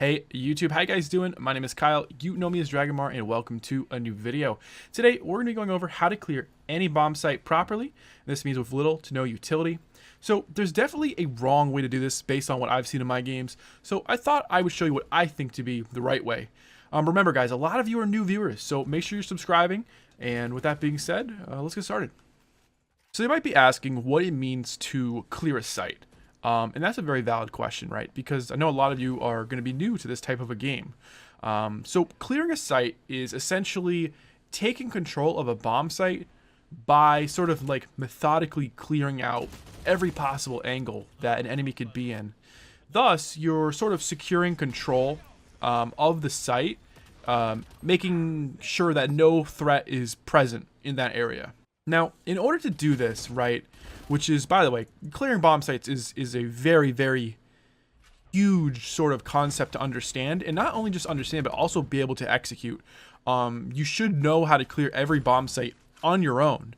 Hey YouTube, how you guys doing? My name is Kyle, you know me as Dragonmar, and welcome to a new video. Today we're going to be going over how to clear any bomb site properly. This means with little to no utility. So there's definitely a wrong way to do this based on what I've seen in my games, so I thought I would show you what I think to be the right way. Remember guys, a lot of you are new viewers, so make sure you're subscribing, and with that being said, let's get started. So you might be asking what it means to clear a site. And that's a very valid question, right? Because I know a lot of you are going to be new to this type of a game. So clearing a site is essentially taking control of a bomb site by sort of like methodically clearing out every possible angle that an enemy could be in. Thus, you're sort of securing control of the site, making sure that no threat is present in that area. Now, in order to do this, right, which is, by the way, clearing bomb sites is a very, very huge sort of concept to understand, and not only just understand, but also be able to execute. You should know how to clear every bomb site on your own,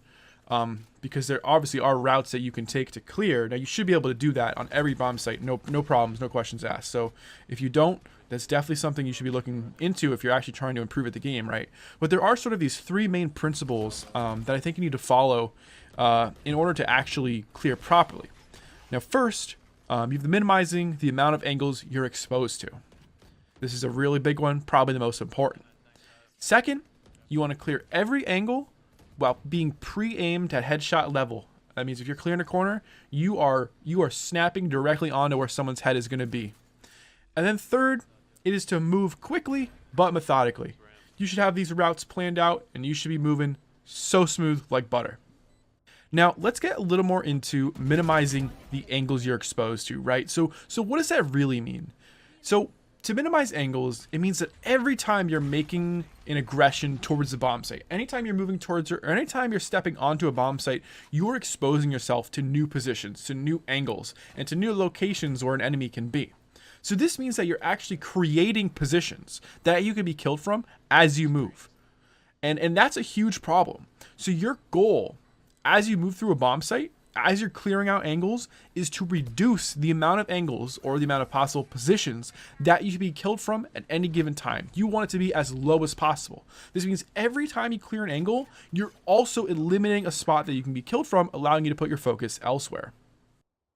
because there obviously are routes that you can take to clear. Now, you should be able to do that on every bomb site, no problems, no questions asked. So if you don't, that's definitely something you should be looking into if you're actually trying to improve at the game, right? But there are sort of these three main principles that I think you need to follow in order to actually clear properly. Now, first, you have the minimizing the amount of angles you're exposed to. This is a really big one, probably the most important. Second, you want to clear every angle while being pre-aimed at headshot level. That means if you're clearing a corner, you are snapping directly onto where someone's head is going to be. And then third, it is to move quickly but methodically. You should have these routes planned out, and you should be moving so smooth like butter. Now, let's get a little more into minimizing the angles you're exposed to, right? So what does that really mean? So to minimize angles, it means that every time you're making an aggression towards the bomb site, anytime you're moving towards it, or anytime you're stepping onto a bomb site, you're exposing yourself to new positions, to new angles, and to new locations where an enemy can be. So this means that you're actually creating positions that you can be killed from as you move. And that's a huge problem. So your goal as you move through a bomb site, as you're clearing out angles, is to reduce the amount of angles or the amount of possible positions that you should be killed from at any given time. You want it to be as low as possible. This means every time you clear an angle, you're also eliminating a spot that you can be killed from, allowing you to put your focus elsewhere.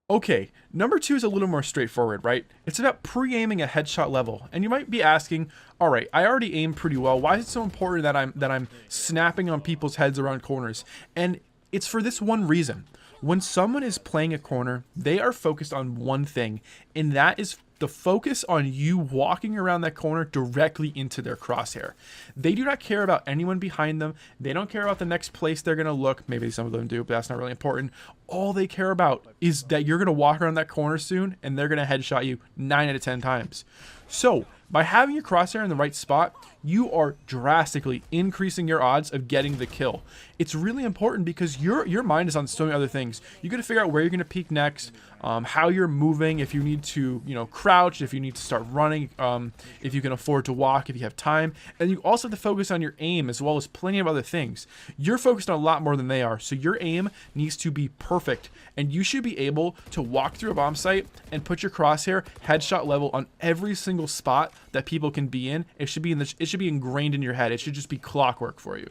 Okay, number two is a little more straightforward, right? It's about pre-aiming at headshot level. And you might be asking, all right, I already aim pretty well. Why is it so important that I'm snapping on people's heads around corners? And it's for this one reason. When someone is playing a corner, they are focused on one thing, and that is the focus on you walking around that corner directly into their crosshair. They do not care about anyone behind them. They don't care about the next place they're going to look. Maybe some of them do, but that's not really important. All they care about is that you're going to walk around that corner soon, and they're going to headshot you 9 out of 10 times. So by having your crosshair in the right spot, you are drastically increasing your odds of getting the kill. It's really important because your mind is on so many other things. You got to figure out where you're going to peek next, how you're moving, if you need to, crouch, if you need to start running, if you can afford to walk, if you have time. And you also have to focus on your aim as well as plenty of other things. You're focused on a lot more than they are, so your aim needs to be perfect. And you should be able to walk through a bomb site and put your crosshair headshot level on every single spot that people can be in. It should be ingrained in your head. It should just be clockwork for you.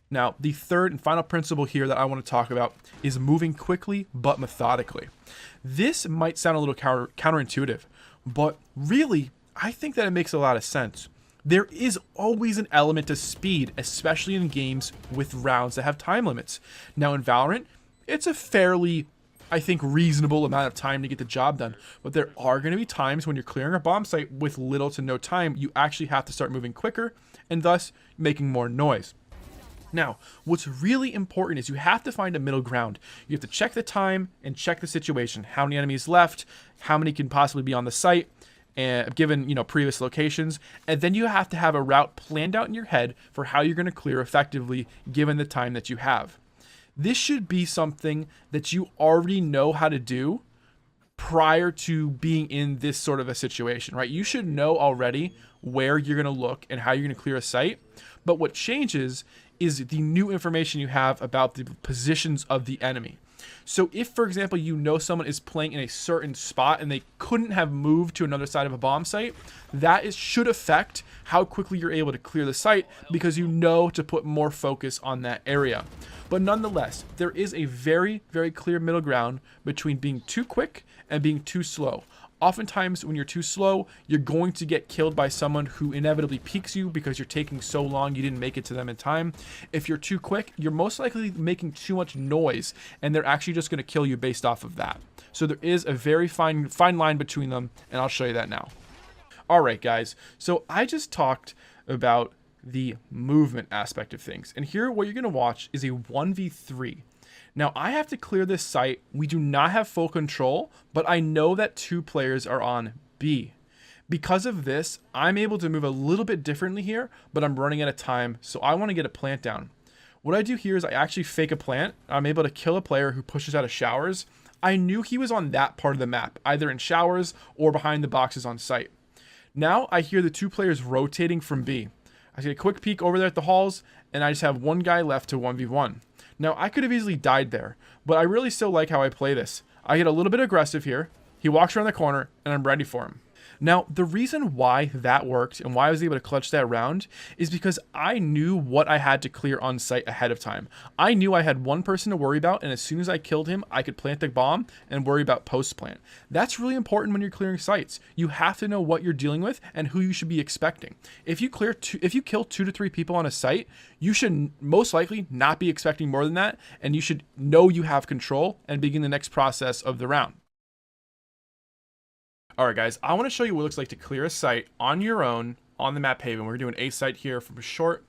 Now, the third and final principle here that I want to talk about is moving quickly but methodically. This might sound a little counterintuitive, but really, I think that it makes a lot of sense. There is always an element of speed, especially in games with rounds that have time limits. Now, in Valorant, it's a fairly, I think, reasonable amount of time to get the job done. But there are going to be times when you're clearing a bomb site with little to no time, you actually have to start moving quicker and thus making more noise. Now, what's really important is you have to find a middle ground. You have to check the time and check the situation. How many enemies left? How many can possibly be on the site? And given previous locations, and then you have to have a route planned out in your head for how you're going to clear effectively given the time that you have. This should be something that you already know how to do prior to being in this sort of a situation, right? You should know already where you're going to look and how you're going to clear a site. But what changes is the new information you have about the positions of the enemy. So if, for example, you know someone is playing in a certain spot and they couldn't have moved to another side of a bomb site, should affect how quickly you're able to clear the site, because you know to put more focus on that area. But nonetheless, there is a very, very clear middle ground between being too quick and being too slow. Oftentimes, when you're too slow, you're going to get killed by someone who inevitably peeks you because you're taking so long you didn't make it to them in time. If you're too quick, you're most likely making too much noise, and they're actually just going to kill you based off of that. So there is a very fine line between them, and I'll show you that now. All right, guys. So I just talked about the movement aspect of things, and here what you're going to watch is a 1v3. Now, I have to clear this site. We do not have full control, but I know that 2 players are on B. Because of this, I'm able to move a little bit differently here, but I'm running out of time, so I want to get a plant down. What I do here is I actually fake a plant. I'm able to kill a player who pushes out of showers. I knew he was on that part of the map, either in showers or behind the boxes on site. Now, I hear the 2 players rotating from B. I take a quick peek over there at the halls, and I just have 1 guy left to 1v1. Now, I could have easily died there, but I really still like how I play this. I get a little bit aggressive here. He walks around the corner, and I'm ready for him. Now, the reason why that worked and why I was able to clutch that round is because I knew what I had to clear on site ahead of time. I knew I had 1 person to worry about, and as soon as I killed him, I could plant the bomb and worry about post-plant. That's really important when you're clearing sites. You have to know what you're dealing with and who you should be expecting. If you kill 2 to 3 people on a site, you should most likely not be expecting more than that, and you should know you have control and begin the next process of the round. All right, guys, I want to show you what it looks like to clear a site on your own on the map Haven. We're doing A site here from short.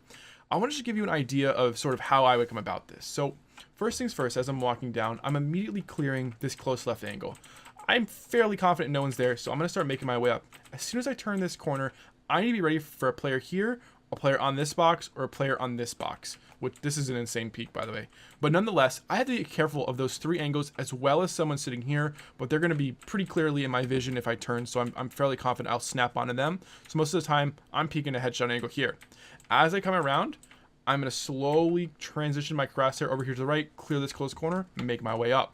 I want to just give you an idea of sort of how I would come about this. So first things first, as I'm walking down, I'm immediately clearing this close left angle. I'm fairly confident no one's there, so I'm going to start making my way up. As soon as I turn this corner, I need to be ready for a player here, a player on this box, or a player on this box, which this is an insane peak, by the way. But nonetheless, I have to be careful of those 3 angles as well as someone sitting here, but they're going to be pretty clearly in my vision if I turn, so I'm fairly confident I'll snap onto them. So most of the time, I'm peeking a headshot angle here. As I come around, I'm going to slowly transition my crosshair over here to the right, clear this close corner, and make my way up.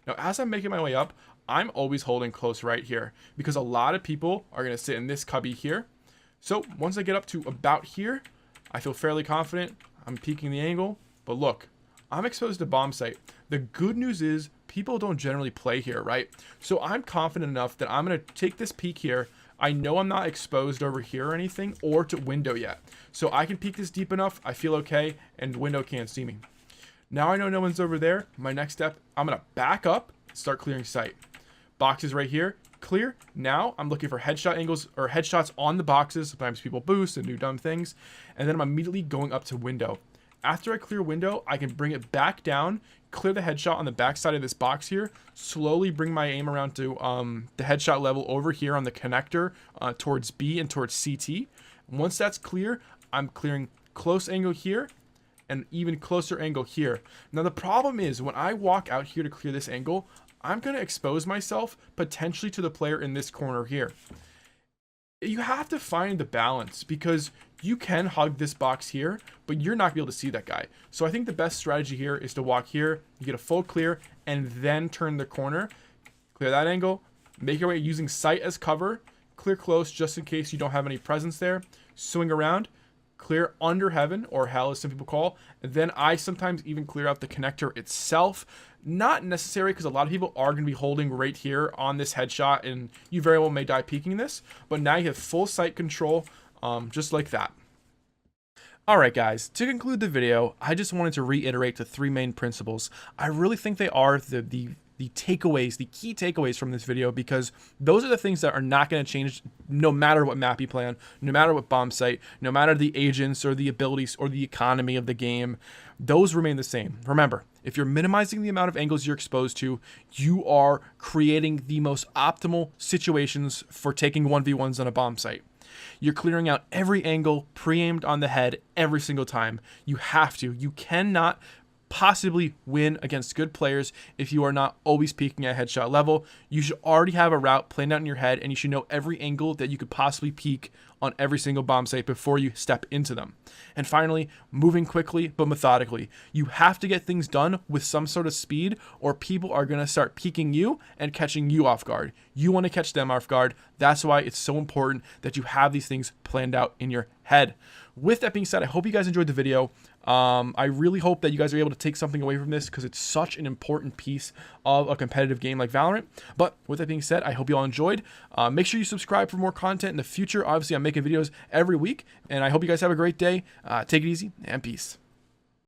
Now, as I'm making my way up, I'm always holding close right here because a lot of people are going to sit in this cubby here. So once I get up to about here, I feel fairly confident. I'm peeking the angle, but look, I'm exposed to bomb site. The good news is people don't generally play here, right? So I'm confident enough that I'm going to take this peek here. I know I'm not exposed over here or anything or to window yet. So I can peek this deep enough. I feel okay, and window can't see me. Now I know no one's over there. My next step, I'm going to back up, start clearing site. Boxes right here. Clear. Now I'm looking for headshot angles or headshots on the boxes. Sometimes people boost and do dumb things. And then I'm immediately going up to window. After I clear window, I can bring it back down, clear the headshot on the back side of this box here, slowly bring my aim around to the headshot level over here on the connector towards B and towards CT. Once that's clear, I'm clearing close angle here and even closer angle here. Now the problem is when I walk out here to clear this angle, I'm going to expose myself potentially to the player in this corner here. You have to find the balance because you can hug this box here, but you're not going to be able to see that guy. So I think the best strategy here is to walk here, you get a full clear, and then turn the corner, clear that angle, make your way using sight as cover, clear close just in case you don't have any presence there, swing around, clear under heaven or hell as some people call, and then I sometimes even clear out the connector itself. Not necessary because a lot of people are going to be holding right here on this headshot and you very well may die peeking this, but now you have full sight control just like that. Alright guys, to conclude the video, I just wanted to reiterate the 3 main principles. I really think they are the takeaways, the key takeaways from this video, because those are the things that are not going to change no matter what map you play on, no matter what bomb site, no matter the agents or the abilities or the economy of the game. Those remain the same. Remember, if you're minimizing the amount of angles you're exposed to, you are creating the most optimal situations for taking 1v1s on a bomb site. You're clearing out every angle, pre-aimed on the head every single time. You have to. You cannot possibly win against good players if you are not always peeking at headshot level. You should already have a route planned out in your head, and you should know every angle that you could possibly peek on every single bomb site before you step into them. And finally, moving quickly but methodically. You have to get things done with some sort of speed, or people are going to start peeking you and catching you off guard. You want to catch them off guard. That's why it's so important that you have these things planned out in your head. With that being said, I hope you guys enjoyed the video. I really hope that you guys are able to take something away from this, because it's such an important piece of a competitive game like Valorant. But with that being said, I hope you all enjoyed. Make sure you subscribe for more content in the future. Obviously, I'm making videos every week, and I hope you guys have a great day. Take it easy, and peace.